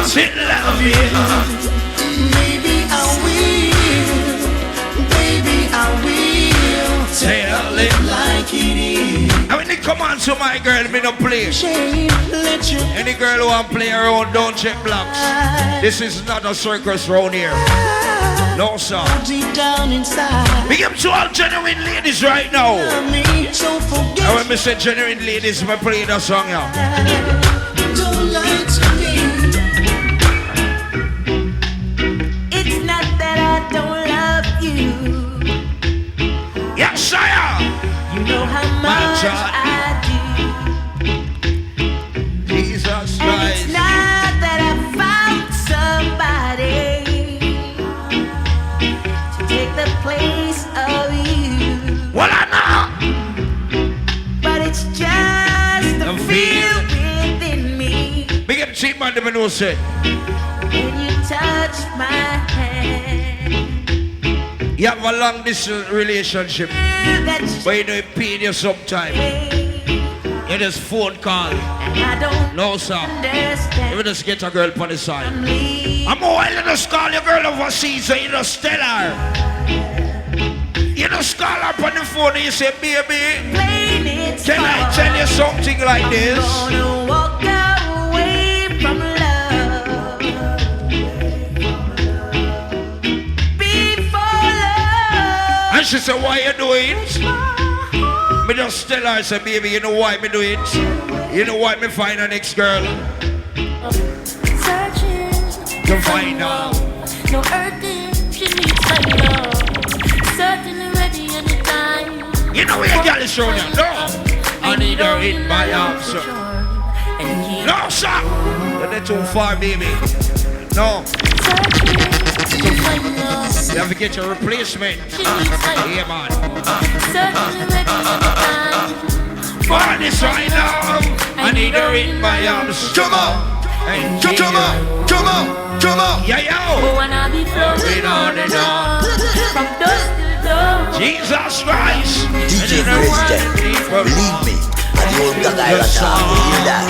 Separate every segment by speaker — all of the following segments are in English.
Speaker 1: still love you.
Speaker 2: Maybe I will. Baby, I will.
Speaker 1: Tell it
Speaker 2: like it is.
Speaker 1: I mean, they come on to my girl, me no play.
Speaker 2: Let you
Speaker 1: Any girl who want play around, don't check blocks. This is not a circus round here. No, sir.
Speaker 2: deep down inside.
Speaker 1: Big up to all genuine ladies right now.
Speaker 2: So forget.
Speaker 1: And when me say genuine ladies, me play the song, yeah.
Speaker 2: Don't lie to me. It's not that I don't love you.
Speaker 1: Yes, sire.
Speaker 2: You know how much I do.
Speaker 1: Jesus
Speaker 2: And
Speaker 1: Christ.
Speaker 2: it's not that I found somebody to take the place of you.
Speaker 1: Well, I know.
Speaker 2: But it's just the feel within me.
Speaker 1: Big up cheap man, them know say.
Speaker 2: When you touch my hand.
Speaker 1: You have a long distance relationship, but you know it pain you sometime. You just phone call.
Speaker 2: And I don't
Speaker 1: No, sir.
Speaker 2: understand.
Speaker 1: You just get a girl on the side. I'm a while you just call your girl overseas, so you just tell her. You just call her on the phone and you say, baby, can I tell you something like this?
Speaker 2: I'm gonna walk away from love. Before love.
Speaker 1: And she said, why you do it? Me just tell her, say, baby, you know why me do it? You know why me find a next girl?
Speaker 2: Searching
Speaker 1: To find out.
Speaker 2: no earthing, she needs my love. Certainly ready anytime.
Speaker 1: You know where you got this show now? No. I need her in my arms, sir. No, sir. They're too far, baby. No. You have to get your replacement. Yeah, man. For this right now, I need her in my arms. Come on. Hey, come on. Come on. Come on. Yeah, yo.
Speaker 2: Wanna be floating on and on. From dust to dust.
Speaker 1: Jesus Christ.
Speaker 3: DJ President, believe me, I know that I hear that.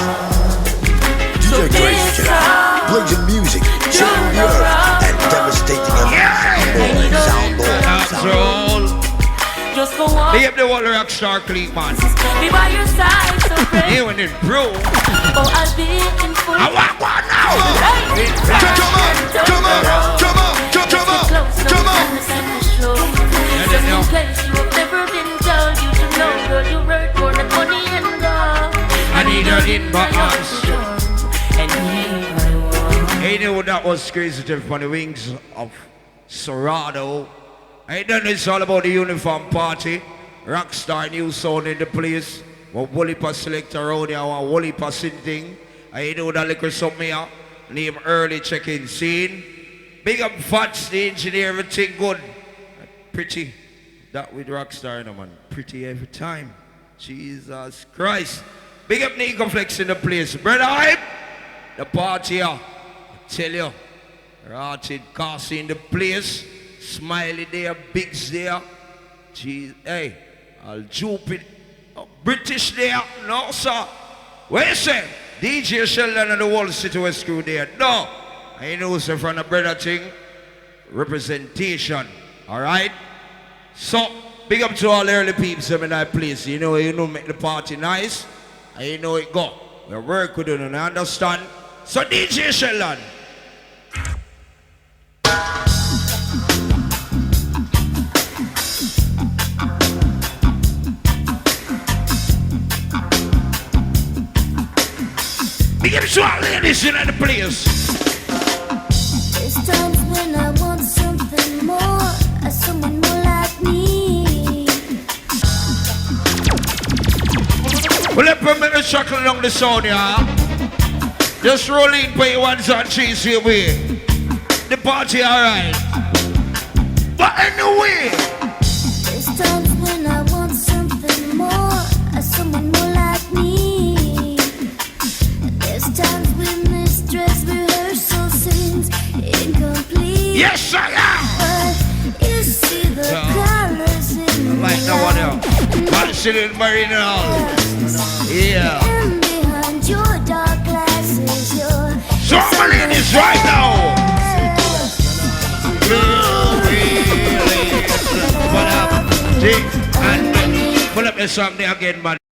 Speaker 3: DJ President, play the music, change the earth, and devastating
Speaker 1: sound.
Speaker 2: Just go on.
Speaker 1: They have the whole rock star clique, man.
Speaker 2: Be by your side, so friend.
Speaker 1: Here when it bro.
Speaker 2: Oh, I'll be in full.
Speaker 1: I want one now.
Speaker 2: Come on. Just in case you have never been told, you should know, girl, you worth more than money and gold.
Speaker 1: I need her in my arms.
Speaker 2: And here I was.
Speaker 1: Hey, you know that was crazy on the wings of Serrano. I don't know it's all about the uniform party. Rockstar new sound in the place. One Wolipa select around here, one Wolipa thing. I know that liquor something here. Name early check-in scene. Big up Fats, the engineer, everything good. Pretty. That with Rockstar, no man. Pretty every time. Jesus Christ. Big up Nico Flex in the place. Bredda Hype. The party here. I tell you. Rotted Cassie in the place. Smiley there, Bigs there. Jeez, hey, I'll jupe it. Oh, British there, no sir. Where you say? DJ Sheldon and the whole City West crew there. No, I know say from the brother thing. Representation, all right. So big up to all early peeps in that place. You know, make the party nice. And you know it go. We work with you, you understand? So DJ Sheldon. Big up to all ladies in the place.
Speaker 4: There's times when I want something more, someone more like me.
Speaker 1: Well, let me chuckle along the sound, yeah. Just roll in, put your ones and cheese your way. The party, alright. But anyway,
Speaker 4: There's times when I want something more, someone more like me. There's times when this dress rehearsal seems incomplete.
Speaker 1: yes, I am.
Speaker 4: But you see the colors in
Speaker 1: Like no one else. Dancing in Marina. Yeah.
Speaker 4: and behind your dark glasses, you're
Speaker 1: So, my ladies, this right now. Pull up the song there again, man.